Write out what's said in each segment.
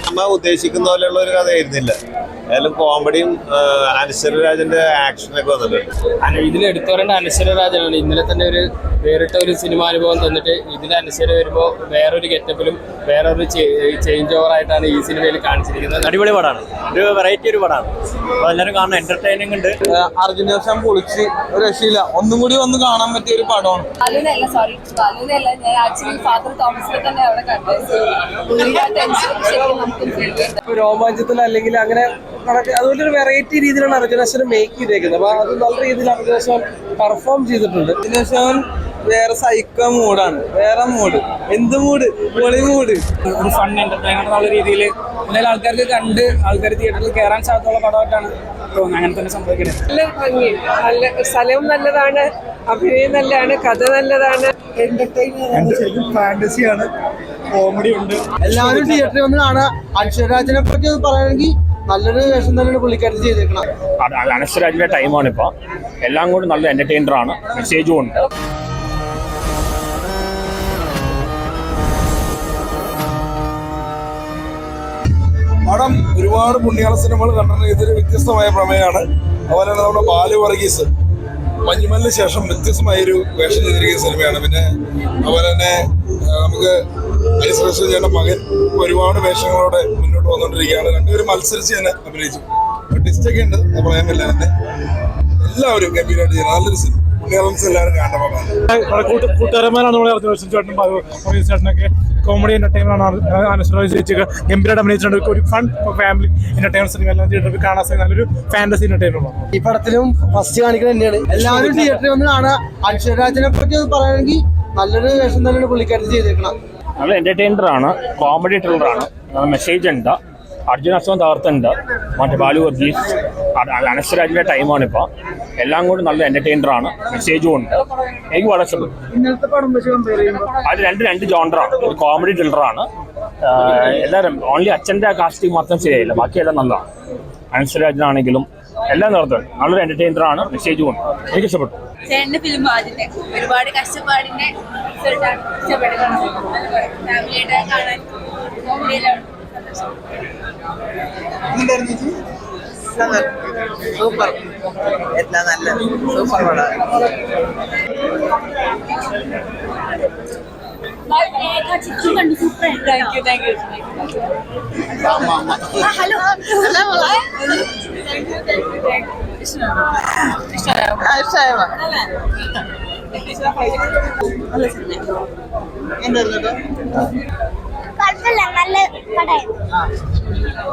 നമ്മ ഉദ്ദേശിക്കുന്ന പോലെയുള്ള ഒരു കഥയായിരുന്നില്ല. അതിലും കോമഡിയും അനശ്വരരാജന്റെ ആക്ഷനൊക്കെ വന്നിട്ടുണ്ട്. ഇതിൽ എടുത്തു പറയേണ്ട അനശ്വരരാജനാണ്. ഇന്നലെ തന്നെ ഒരു വേറിട്ട ഒരു സിനിമാനുഭവം തന്നിട്ട് ഇതിൽ അനശ്വര വരുമ്പോൾ വേറൊരു ഗെറ്റപ്പിലും വേറൊരു ചേഞ്ച് ഓവർ ആയിട്ടാണ് ഈ സിനിമയിൽ കാണിച്ചിരിക്കുന്നത്. അടിപൊളി പടമാണ്, ഒരു വെറൈറ്റി ഒരു പടമാണ്. അപ്പോൾ എല്ലാവരും കാണാൻ എന്റർടൈനിങ് ഉണ്ട്. അർജുനേഷൻ പൊളിച്ച് ഒരു രക്ഷയില്ല, ഒന്നും കൂടി വന്ന് കാണാൻ പറ്റിയ ഒരു പടമാണ്. രോമാഞ്ചത്തിൽ അല്ലെങ്കിൽ അങ്ങനെ അതുപോലെ ഒരു വെറൈറ്റി രീതിയിലാണ് അർജുനേഷൻ മേക്ക് ചെയ്തേക്കുന്നത്. അപ്പൊ അത് നല്ല രീതിയിൽ അർജുനേഷൻ പെർഫോം ചെയ്തിട്ടുണ്ട്. അർജുനേഷൻ വേറെ സൈക്കോ മൂഡാണ്, വേറെ മൂഡ്, എന്ത് മൂഡ്, പൊളി മൂഡ്. ഒരു ഫൺ എന്റർടൈനർ എന്നുള്ള രീതിയിൽ എന്തായാലും ആൾക്കാർക്ക് കണ്ട് ആൾക്കാർ തിയേറ്ററിൽ കയറാൻ സാധ്യതയുള്ള പടമായിട്ടാണ് തോന്നുന്നത്. അങ്ങനെ തന്നെ സംഭവിക്കുന്നത്. നല്ല ഭംഗി, നല്ല സ്ഥലവും നല്ലതാണ്, അഭിനയം നല്ലതാണ്, കഥ നല്ലതാണ്, ഫാന്റസിയാണ്, കോമഡി ഉണ്ട്. എല്ലാവരും തിയേറ്ററിൽ വന്ന് കാണാൻ. അനശ്വരരാജനെ പറ്റി പറയുകയാണെങ്കിൽ നല്ലൊരു വേഷം തന്നെയാണ് പുള്ളിക്കാരത്തി ചെയ്തേക്കണം. അനശ്വരരാജിന്റെ ടൈമാണ് ഇപ്പോൾ. എല്ലാം കൂടി നല്ല എന്റർടൈനർ ആണ്, മെസ്സേജും ഉണ്ട്. പടം ഒരുപാട് പുണ്യാള സിനിമകൾ കണ്ടിട്ടുണ്ട്. ഇതൊരു വ്യത്യസ്തമായ പ്രമേയമാണ്. അതുപോലെ തന്നെ നമ്മുടെ ബാലു വർഗീസ് മഞ്ഞുമലിന് ശേഷം വ്യത്യസ്തമായൊരു വേഷം ചെയ്തിരിക്കുന്ന സിനിമയാണ്. പിന്നെ അതുപോലെ തന്നെ നമുക്ക് ഐശ്വര്യ ചേട്ടൻ മകൻ ഒരുപാട് വേഷങ്ങളോടെ മുന്നോട്ട് വന്നുകൊണ്ടിരിക്കുകയാണ്. രണ്ടുപേരും മത്സരിച്ച് തന്നെ അഭിനയിച്ചു. ടിസ്റ്റൊക്കെ ഉണ്ട്, പറയാനില്ല. തന്നെ എല്ലാവരും ഗംഭീരമായിട്ട് ചെയ്യുന്നത് നല്ലൊരു സിനിമ. എല്ലാവരും കാണേണ്ട കൂട്ടുകാരന്മാരാണ് നമ്മളെ ചേട്ടനും ചേട്ടനൊക്കെ. കോമഡി എന്റർടൈൻമെന്റ് ആണ്. അനശ്വര ചേച്ചിക്ക് ഗംഭീരമായിട്ട് അഭിനയിച്ചിട്ടുണ്ട്. ഒരു ഫൺ ഫാമിലി എന്റർടൈൻമെന്റ് സിനിമ എല്ലാം തിയേറ്ററിൽ കാണാൻ സാധിക്കും. നല്ലൊരു ഫാന്റസി എന്റർടൈൻമെന്റ് ആണ്. ഈ പടത്തിലും ഫസ്റ്റ് കാണിക്കുന്നത് തന്നെയാണ്. എല്ലാവരും തിയേറ്ററിൽ വന്ന് കാണാൻ. അനശ്വരരാജനെ പറ്റി പറയുകയാണെങ്കിൽ നല്ലൊരു വേഷം തന്നെയാണ് പുള്ളിക്കാരത്തി ചെയ്തേക്കണം. നല്ല എന്റർടൈനർ ആണ്, കോമഡി ത്രില്ലർ ആണ്, മെസ്സേജ് ഉണ്ട്. അർജുനാശ്വം തകർത്തുണ്ട്. മറ്റേ ബാലു വർഗീസ് അനശ്വരാജിന്റെ ടൈമാണ് ഇപ്പോൾ. എല്ലാം കൂടി നല്ല എന്റർടൈനർ ആണ്, മെസ്സേജും ഉണ്ട്. എനിക്ക് വളരെ ഇഷ്ടപ്പെട്ടു. അത് രണ്ട് ജോണ്ടറാണ്. ഒരു കോമഡി ത്രില്ലറാണ്. എല്ലാവരും ഓൺലി അച്ഛൻ്റെ കാസ്റ്റിംഗ് മാത്രം ശരിയായില്ല, ബാക്കിയെല്ലാം നല്ലതാണ്. അനശ്വരാജിനാണെങ്കിലും എല്ലാം നടത്തുന്നുണ്ട്. നല്ലൊരു എന്റർടൈനർ ആണ്, മെസ്സേജും ഉണ്ട്. എനിക്ക് ഇഷ്ടപ്പെട്ടു. ചേട്ടന്റെ ഫിലിം അതിന്റെ ഒരുപാട് കഷ്ടപ്പാടിന്റെ റിസൾട്ടാണ്. ഫാമിലിയായിട്ട് കാണാൻ കോമഡിയിലാണ്. സൂപ്പർ, എല്ലാം നല്ല സൂപ്പർ പടമാണ്.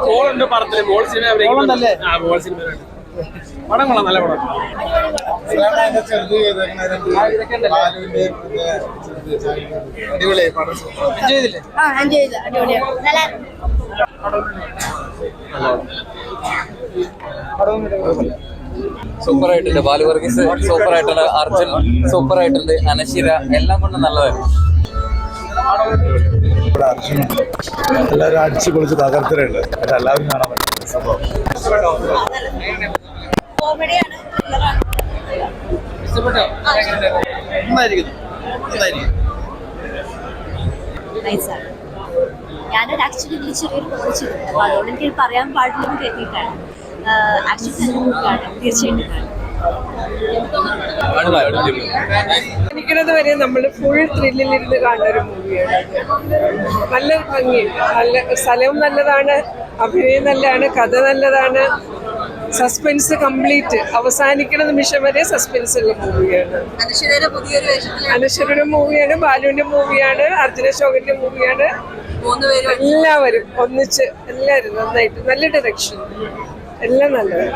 മോളുണ്ട് പടത്തില്. മോൾ സിനിമ പടം കൊള്ളാം, നല്ല പടം. സൂപ്പർ ആയിട്ടുണ്ട്. ബാലു വർഗീസ് സൂപ്പർ ആയിട്ടുണ്ട്. അർജുൻ സൂപ്പർ ആയിട്ടുണ്ട്. അനശ്വര എല്ലാം കൊണ്ടും നല്ലതായിരുന്നു. എല്ലാവരും അടിച്ചു പൊളിച്ച് തകർത്തിട്ടുണ്ട്. എല്ലാവരും കാണാൻ പറ്റും സംഭവം. ഞാനൊരു ആക്ച്വലി ചെറിയൊരു കോൾ ചെയ്തിട്ടുണ്ട്. അപ്പോൾ അതുകൊണ്ട് എനിക്ക് പറയാൻ പാടില്ലെന്ന് കരുതിയിട്ടാണ്. ആക്ച്വലി നല്ല മൂവിയാണ്, തീർച്ചയായിട്ടും കാണും. എനിക്കത് വരെ നമ്മൾ ഫുൾ ത്രില്ലിലിരുന്ന് കാണുന്ന ഒരു മൂവിയാണ്. നല്ല ഭംഗി, നല്ല സ്ഥലവും നല്ലതാണ്, അഭിനയം നല്ലതാണ്, കഥ നല്ലതാണ്, സസ്പെൻസ് കംപ്ലീറ്റ്. അവസാനിക്കുന്ന നിമിഷം വരെ സസ്പെൻസ് ഉള്ള മൂവിയാണ്. അനശ്വരയുടെ മൂവിയാണ്, ബാലുവിന്റെ മൂവിയാണ്, അർജുന അശോകന്റെ മൂവിയാണ്. എല്ലാവരും ഒന്നിച്ച് എല്ലാവരും നന്നായിട്ട്, നല്ല ഡയറക്ഷൻ, എല്ലാം നല്ലതാണ്.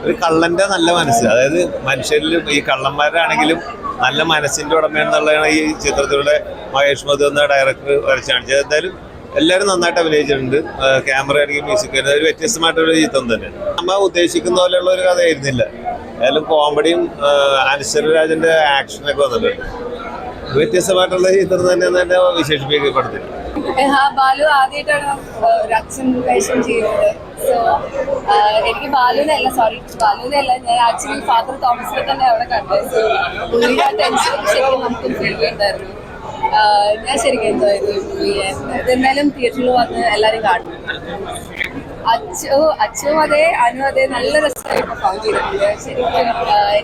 ഒരു കള്ളന്റെ നല്ല മനസ്സ്, അതായത് മനുഷ്യരിലും ഈ കള്ളന്മാരാണെങ്കിലും നല്ല മനസ്സിന്റെ ഉടമയെന്നുള്ളതാണ് ഈ ചിത്രത്തിലൂടെ മഹേഷ് മധു എന്ന ഡയറക്ടർ വരച്ച് കാണിച്ചത്. എന്തായാലും എല്ലാവരും നന്നായിട്ട് അഭിനയിച്ചിട്ടുണ്ട്. ക്യാമറ ആണെങ്കിൽ മ്യൂസിക്, ഒരു വ്യത്യസ്തമായിട്ടുള്ള ചിത്രം തന്നെ. നമ്മ ഉദ്ദേശിക്കുന്ന പോലെയുള്ള ഒരു കഥയായിരുന്നില്ല. അതിലും കോമഡിയും അനശ്വരരാജന്റെ ആക്ഷനൊക്കെ വന്നിട്ടുണ്ട്. വ്യത്യസ്തമായിട്ടുള്ള ചിത്രം തന്നെ വിശേഷിപ്പിക്കപ്പെടുത്തി. ബാലു ആദ്യമായിട്ടാണ് ഒരു അച്ഛൻ വേഷം ചെയ്യുന്നത്. സോ എനിക്ക് ബാലുവിനല്ല ഞാൻ ആക്ച്വലി ഫാദർ തോമസിനെ തന്നെ അവിടെ കണ്ടത്. സോ പുള്ളിയുടെ ടെൻഷൻ ശരിക്കും നമുക്ക് ഫീൽ ചെയ്തായിരുന്നു. ഞാൻ ശരിക്കും എൻജോയ് ചെയ്തു മൂവി. ഇതെന്തായാലും തിയേറ്ററിൽ വന്ന് എല്ലാവരും കാണും. അച്ഛനും അതെ, അനു അതെ, നല്ല രസമായി പെർഫോം ചെയ്തിട്ടുണ്ട്.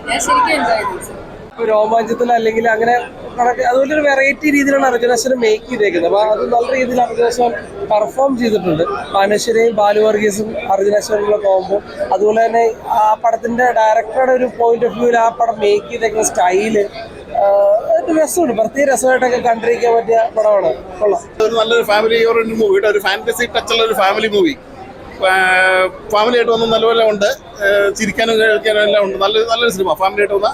ഞാൻ ശരിക്കും എൻജോയ് ചെയ്തു. രോമാഞ്ചത്തിൽ അല്ലെങ്കിൽ അങ്ങനെ അതുപോലെ ഒരു വെറൈറ്റി രീതിയിലാണ് അർജുന അശോകൻ മേക്ക് ചെയ്തേക്കുന്നത്. അപ്പൊ അത് നല്ല രീതിയിൽ അർജുന അശോകൻ പെർഫോം ചെയ്തിട്ടുണ്ട്. അനശ്വരയും ബാലു വർഗീസും അർജുന അശോകനുള്ള കോമ്പോ, അതുപോലെ തന്നെ ആ പടത്തിന്റെ ഡയറക്ടറുടെ ഒരു പോയിന്റ് ഓഫ് വ്യൂവിൽ ആ പടം മേക്ക് ചെയ്തേക്കുന്ന സ്റ്റൈല് രസമുണ്ട്. പ്രത്യേക രസമായിട്ടൊക്കെ കണ്ടിരിക്കാൻ പറ്റിയ പടമാണ്. കൊള്ളാം. നല്ലൊരു ഫാമിലി ഓറിയന്റഡ് മൂവി, ഒരു ഫാന്റസി ടച്ചുള്ള ഒരു ഫാമിലി മൂവി. ഫാമിലി ആയിട്ട് വന്ന നല്ലപോലെ ഉണ്ട്, ചിരിക്കാനും കഴിക്കാനും എല്ലാം ഉണ്ട്. നല്ലൊരു സിനിമ, ഫാമിലി ആയിട്ട് വന്ന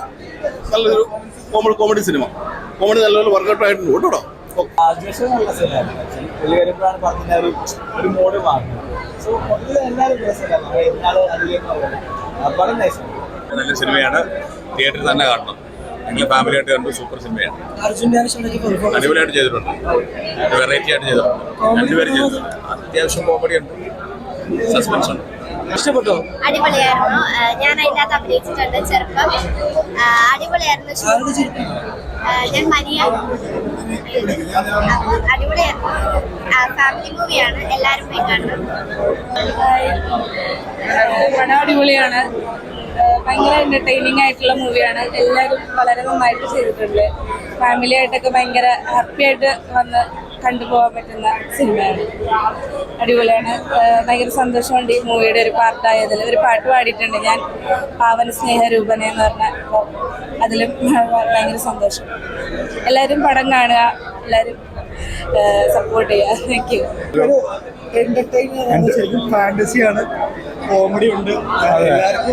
നല്ലൊരു കോമഡി സിനിമ. കോമഡി നല്ലപോലെ വർക്കൗട്ട് ആയിട്ടുണ്ട് കേട്ടോ. നല്ല സിനിമയാണ്, തിയേറ്ററിൽ തന്നെ കാണണം. നിങ്ങൾ ഫാമിലി ആയിട്ട് കണ്ടു, സൂപ്പർ സിനിമയാണ്. അടിപൊളിയായിട്ട് ചെയ്തിട്ടുണ്ട്, വെറൈറ്റി ആയിട്ട് ചെയ്തിട്ടുണ്ട്. രണ്ടുപേരും ചെയ്തിട്ടുണ്ട്. അത്യാവശ്യം കോമഡി ഉണ്ട്, സസ്പെൻസ് ഉണ്ട്. ഇഷ്ടപ്പെട്ടോ? അടിപൊളിയായിരുന്നു. ഞാൻ അതിനകത്ത് അഭിനയിച്ചിട്ടുണ്ട് ചെറുപ്പം. അടിപൊളിയായിരുന്നു. ഞാൻ മനിയ. അപ്പോൾ അടിപൊളിയായിരുന്നു. ഫാമിലി മൂവിയാണ്, എല്ലാവരും പോയി കാണണം. പടം അടിപൊളിയാണ്. ഭയങ്കര എന്റർടൈനിങ് ആയിട്ടുള്ള മൂവിയാണ്. എല്ലാവരും വളരെ നന്നായിട്ട് ചെയ്തിട്ടുണ്ട്. ഫാമിലി ആയിട്ടൊക്കെ ഭയങ്കര ഹാപ്പി ആയിട്ട് വന്ന് കണ്ടുപോകാൻ പറ്റുന്ന സിനിമയാണ്. അടിപൊളിയാണ്. ഭയങ്കര സന്തോഷമുണ്ട് ഈ മൂവിയുടെ ഒരു പാർട്ടായതിൽ. ഒരു പാട്ട് പാടിയിട്ടുണ്ട് ഞാൻ, പാവന സ്നേഹരൂപനെ എന്ന് പറഞ്ഞ. അപ്പോൾ അതിലും ഭയങ്കര സന്തോഷം. എല്ലാവരും പടം കാണുക, എല്ലാവരും സപ്പോർട്ട് ചെയ്യുക. Thank you. ശരിക്കും ഫാന്റസിയാണ്, കോമഡി ഉണ്ട്,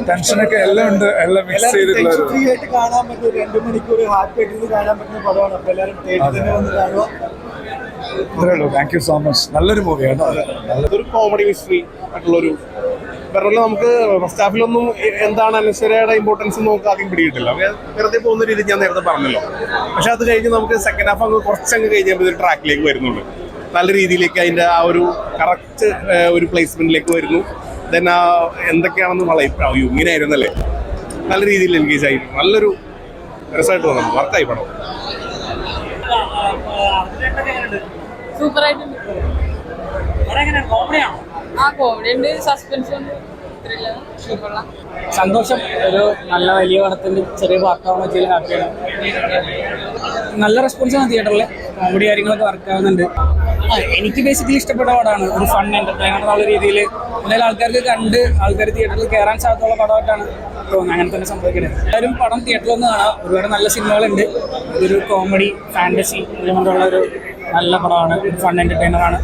ടെൻഷനൊക്കെ എല്ലാം ഉണ്ട്, എല്ലാം മിക്സ് ചെയ്തിട്ടുള്ള ഫ്രീ ആയിട്ട് കാണാൻ പറ്റും. 2 മണിക്കൂർ ഹാപ്പി ആയിട്ട് കാണാൻ പറ്റുന്ന പടമാണ്. അപ്പൊ എല്ലാവരും തിയേറ്ററിൽ തന്നെ വന്ന് കാണുക. ഇത്രേ ഉള്ളൂ. Thank you so much. നല്ലൊരു മൂവിയാണ്. നല്ലതൊരു കോമഡി മിസ്റ്ററി ആയിട്ടുള്ളൊരു വേറെ. നമുക്ക് ഫസ്റ്റ് ഹാഫിലൊന്നും എന്താണ് അനശ്വരയുടെ ഇമ്പോർട്ടൻസ് നമുക്ക് ആദ്യം പിടിയിട്ടില്ല. വെറുതെ പോകുന്ന രീതി ഞാൻ നേരത്തെ പറഞ്ഞല്ലോ. പക്ഷെ അത് കഴിഞ്ഞ് നമുക്ക് സെക്കൻഡ് ഹാഫ് കുറച്ചങ്ങ് കഴിഞ്ഞപ്പോൾ ഒരു ട്രാക്കിലേക്ക് വരുന്നുണ്ട്. നല്ല രീതിയിലേക്ക് അതിൻ്റെ ആ ഒരു കറക്റ്റ് ഒരു പ്ലേസ്മെന്റിലേക്ക് വരുന്നു. ദെൻ ആ എന്തൊക്കെയാണെന്ന് വളരെ ഇങ്ങനെ ആയിരുന്നല്ലേ, നല്ല രീതിയിൽ എൻഗേജ് ആയിരുന്നു. നല്ലൊരു രസമായിട്ട് തോന്നുന്നു. വർക്കായി പടം. സൂപ്പറായിട്ടുണ്ട്. ആ കോമഡി ഉണ്ട്, സസ്പെൻസ് ഉണ്ട്, സന്തോഷം. ഒരു നല്ല വലിയ പടത്തിന്റെ ചെറിയ പാർട്ടാവുന്ന വെച്ചാൽ ഹാപ്പിയാണ്. നല്ല റെസ്പോൺസാണ് തിയേറ്ററിൽ. കോമഡി കാര്യങ്ങളൊക്കെ വർക്കാവുന്നുണ്ട്. എനിക്ക് ബേസിക്കലി ഇഷ്ടപ്പെട്ട പടമാണ്. ഒരു ഫൺ എന്റർടൈനർ എന്നുള്ള രീതിയിൽ എന്തായാലും ആൾക്കാർക്ക് കണ്ട് ആൾക്കാർ തിയേറ്ററിൽ കയറാൻ സാധ്യതയുള്ള പടമായിട്ടാണ് തോന്നുന്നത്. അങ്ങനെ തന്നെ സംഭവിക്കുന്നത്. എല്ലാവരും പടം തിയേറ്ററിൽ ഒന്ന് കാണാം. ഒരുപാട് നല്ല സിനിമകളുണ്ട്. ഇതൊരു കോമഡി ഫാന്റസി ഇതുകൊണ്ടുള്ള ഒരു നല്ല പടമാണ്. ഒരു ഫൺ എന്റർടൈനറാണ്.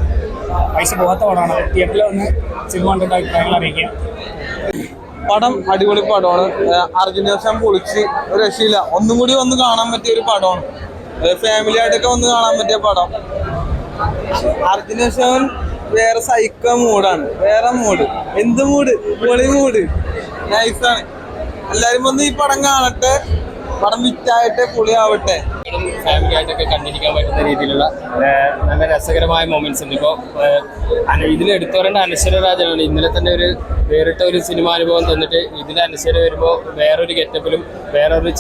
പൈസ പോകാത്ത പടമാണ്. തിയേറ്ററിൽ വന്ന് സിനിമ കണ്ടിട്ട് അഭിപ്രായങ്ങൾ അറിയിക്കുക. പടം അടിപൊളി പടമാണ്. അർജുന അശോകൻ പൊളിച്ച് ഒരു രക്ഷയില്ല. ഒന്നും കൂടി വന്ന് കാണാൻ പറ്റിയ ഒരു പടമാണ്. ഫാമിലി ആയിട്ടൊക്കെ വന്ന് കാണാൻ പറ്റിയ പടം. അർജുന അശോകൻ വേറെ സൈക്കോ മൂഡാണ്. വേറെ മൂഡ്, എന്ത് മൂഡ്, പൊളി മൂഡ്, നൈസാണ്. എല്ലാരും വന്ന് ഈ പടം കാണട്ടെ. പടം വിറ്റായിട്ട് പൊളിയാവട്ടെ. ഫാമിലി ആയിട്ടൊക്കെ കണ്ടിരിക്കാൻ പറ്റുന്ന രീതിയിലുള്ള നല്ല രസകരമായ മൊമെന്റ്സ് ഉണ്ട്. ഇപ്പോൾ ഇതിൽ എടുത്തു പറയേണ്ട അനശ്വര രാജനാണ്. ഇന്നലെ തന്നെ ഒരു വേറിട്ട ഒരു സിനിമാനുഭവം തന്നിട്ട് ഇതിൽ അനശ്വര വരുമ്പോൾ വേറൊരു ഗെറ്റപ്പിലും വേറൊരു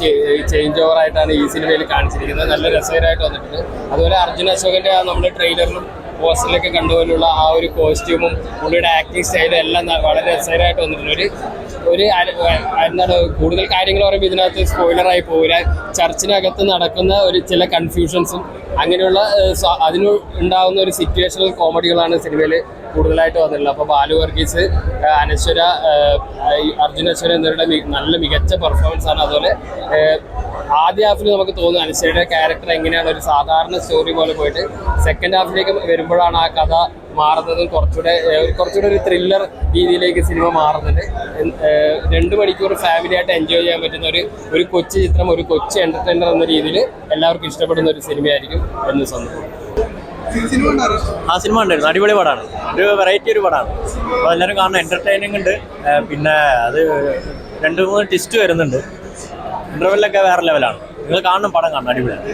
ചേഞ്ച് ഓവറായിട്ടാണ് ഈ സിനിമയിൽ കാണിച്ചിരിക്കുന്നത്. നല്ല രസകരമായിട്ട് വന്നിട്ടുണ്ട്. അതുപോലെ അർജുന അശോകൻ്റെ നമ്മുടെ ട്രെയിലറിലും പോസ്റ്ററിലൊക്കെ കണ്ടുപോലുള്ള ആ ഒരു കോസ്റ്റ്യൂമും പുള്ളിയുടെ ആക്ടിങ് സ്റ്റൈലും എല്ലാം വളരെ രസകരമായിട്ട് വന്നിട്ടുണ്ട്. ഒരു എന്താണ് കൂടുതൽ കാര്യങ്ങൾ പറയുമ്പോൾ ഇതിനകത്ത് സ്പോയിലറായി പോകില്ല. ചർച്ചിനകത്ത് നടക്കുന്ന ഒരു ചില കൺഫ്യൂഷൻസും അങ്ങനെയുള്ള അതിന് ഉണ്ടാകുന്ന ഒരു സിറ്റുവേഷണൽ കോമഡികളാണ് സിനിമയിൽ കൂടുതലായിട്ട് വന്നിട്ടുള്ളത്. അപ്പോൾ ബാലു വർഗീസ്, അനശ്വര, അർജുന അശ്വര എന്നിവരുടെ നല്ല മികച്ച പെർഫോമൻസ് ആണ്. അതുപോലെ ആദ്യ ഹാഫിൽ നമുക്ക് തോന്നുന്നു അനശ്വരയുടെ ക്യാരക്ടർ എങ്ങനെയാണ് ഒരു സാധാരണ സ്റ്റോറി പോലെ പോയിട്ട് സെക്കൻഡ് ഹാഫിലേക്ക് വരുമ്പോഴാണ് ആ കഥ മാറുന്നതും കുറച്ചുകൂടെ ഒരു ത്രില്ലർ രീതിയിലേക്ക് സിനിമ മാറുന്നുണ്ട്. 2 മണിക്കൂർ ഫാമിലി ആയിട്ട് എൻജോയ് ചെയ്യാൻ പറ്റുന്ന ഒരു കൊച്ചു ചിത്രം, ഒരു കൊച്ചു എന്റർടൈനർ എന്ന രീതിയിൽ എല്ലാവർക്കും ഇഷ്ടപ്പെടുന്ന ഒരു സിനിമയായിരിക്കും എന്ന് സന്തോഷം. ആ സിനിമ ഉണ്ടായിരുന്നു. അടിപൊളി പടമാണ്. ഒരു വെറൈറ്റി ഒരു പടമാണ്. അപ്പോൾ എല്ലാവരും കാണണം. എന്റർടൈനിങ് ഉണ്ട്. പിന്നെ അത് 2-3 ട്വിസ്റ്റ് വരുന്നുണ്ട്. ഇന്റർവെല്ലൊക്കെ വേറെ ലെവലാണ്. നിങ്ങൾ കാണണം, പടം കാണണം. അടിപൊളിയാണ്.